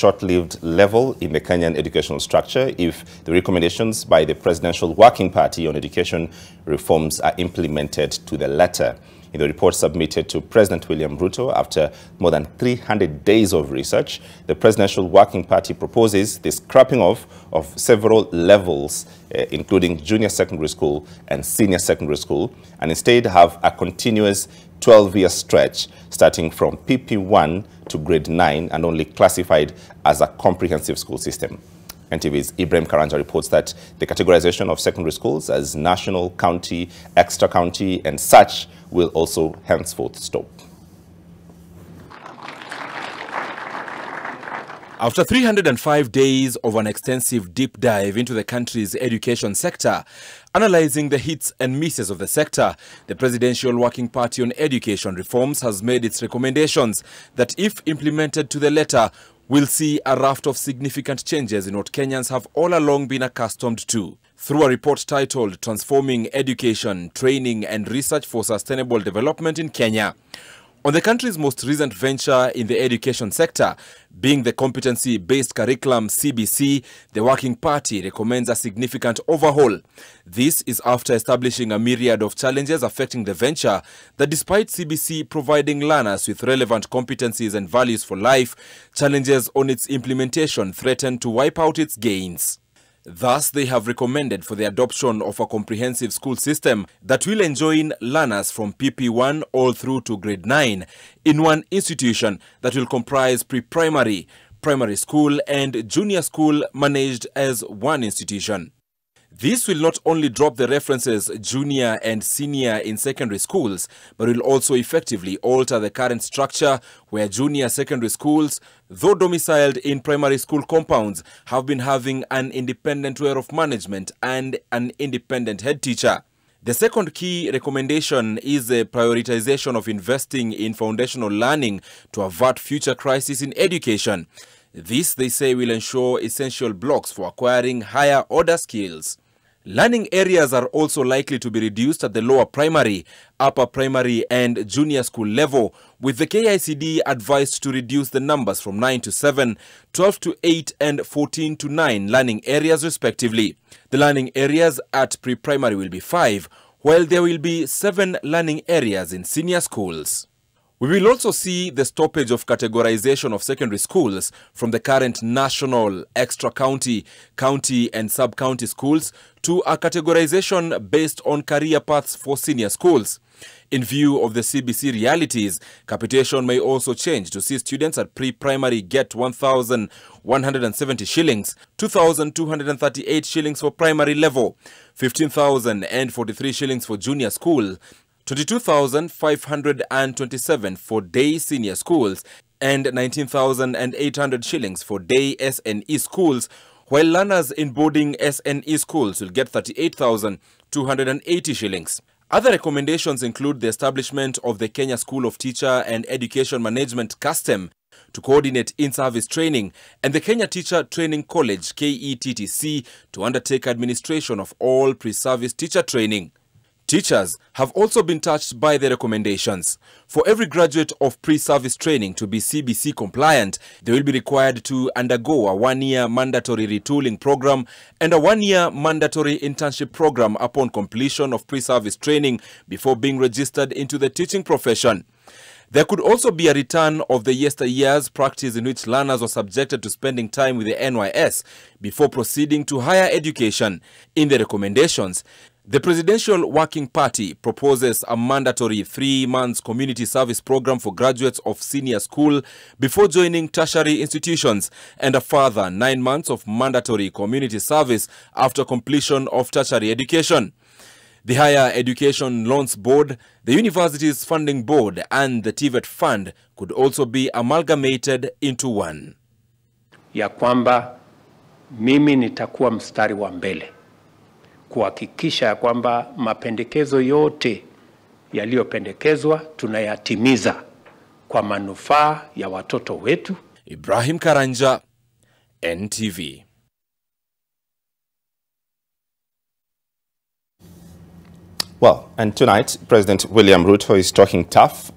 short-lived level in the Kenyan educational structure if the recommendations by the Presidential Working Party on education reforms are implemented to the letter. In the report submitted to President William Ruto after more than 300 days of research, the Presidential Working Party proposes the scrapping off of several levels, including junior secondary school and senior secondary school, and instead have a continuous 12-year stretch starting from PP1 to grade 9 and only classified as a comprehensive school system. NTV's Ibrahim Karanja reports that the categorization of secondary schools as national, county, extra county and such will also henceforth stop. After 305 days of an extensive deep dive into the country's education sector, analyzing the hits and misses of the sector, the Presidential Working Party on Education Reforms has made its recommendations that, if implemented to the letter, will see a raft of significant changes in what Kenyans have all along been accustomed to. Through a report titled Transforming Education, Training and Research for Sustainable Development in Kenya, on the country's most recent venture in the education sector, being the competency-based curriculum CBC, the Working Party recommends a significant overhaul. This is after establishing a myriad of challenges affecting the venture that, despite CBC providing learners with relevant competencies and values for life, challenges on its implementation threaten to wipe out its gains. Thus, they have recommended for the adoption of a comprehensive school system that will enjoin learners from PP1 all through to grade 9 in one institution that will comprise pre-primary, primary school and junior school managed as one institution. This will not only drop the references junior and senior in secondary schools, but will also effectively alter the current structure where junior secondary schools, though domiciled in primary school compounds, have been having an independent way of management and an independent head teacher. The second key recommendation is the prioritization of investing in foundational learning to avert future crises in education. This, they say, will ensure essential blocks for acquiring higher order skills. Learning areas are also likely to be reduced at the lower primary, upper primary and junior school level, with the KICD advised to reduce the numbers from 9 to 7, 12 to 8 and 14 to 9 learning areas respectively. The learning areas at pre-primary will be 5, while there will be 7 learning areas in senior schools. We will also see the stoppage of categorization of secondary schools from the current national, extra county, county and sub-county schools to a categorization based on career paths for senior schools. In view of the CBC realities, capitation may also change to see students at pre-primary get 1,170 shillings, 2,238 shillings for primary level, 15,043 shillings for junior school, 22,527 for day senior schools and 19,800 shillings for day SNE schools, while learners in boarding SNE schools will get 38,280 shillings. Other recommendations include the establishment of the Kenya School of Teacher and Education Management (KASTEM) to coordinate in-service training, and the Kenya Teacher Training College (KETTC) to undertake administration of all pre-service teacher training. Teachers have also been touched by the recommendations. For every graduate of pre-service training to be CBC compliant, they will be required to undergo a 1-year mandatory retooling program and a 1-year mandatory internship program upon completion of pre-service training before being registered into the teaching profession. There could also be a return of the yesteryear's practice in which learners were subjected to spending time with the NYS before proceeding to higher education. In the recommendations, the Presidential Working Party proposes a mandatory 3-month community service program for graduates of senior school before joining tertiary institutions and a further 9 months of mandatory community service after completion of tertiary education. The Higher Education Loans Board, the University's Funding Board and the TVET Fund could also be amalgamated into one. Ya kwamba mimi nitakuwa mstari wa mbele kuhakikisha ya kwamba mapendekezo yote yaliyopendekezwa tunayatimiza kwa manufaa ya watoto wetu. Ibrahim Karanja, NTV. Well, and tonight, President William Ruto is talking tough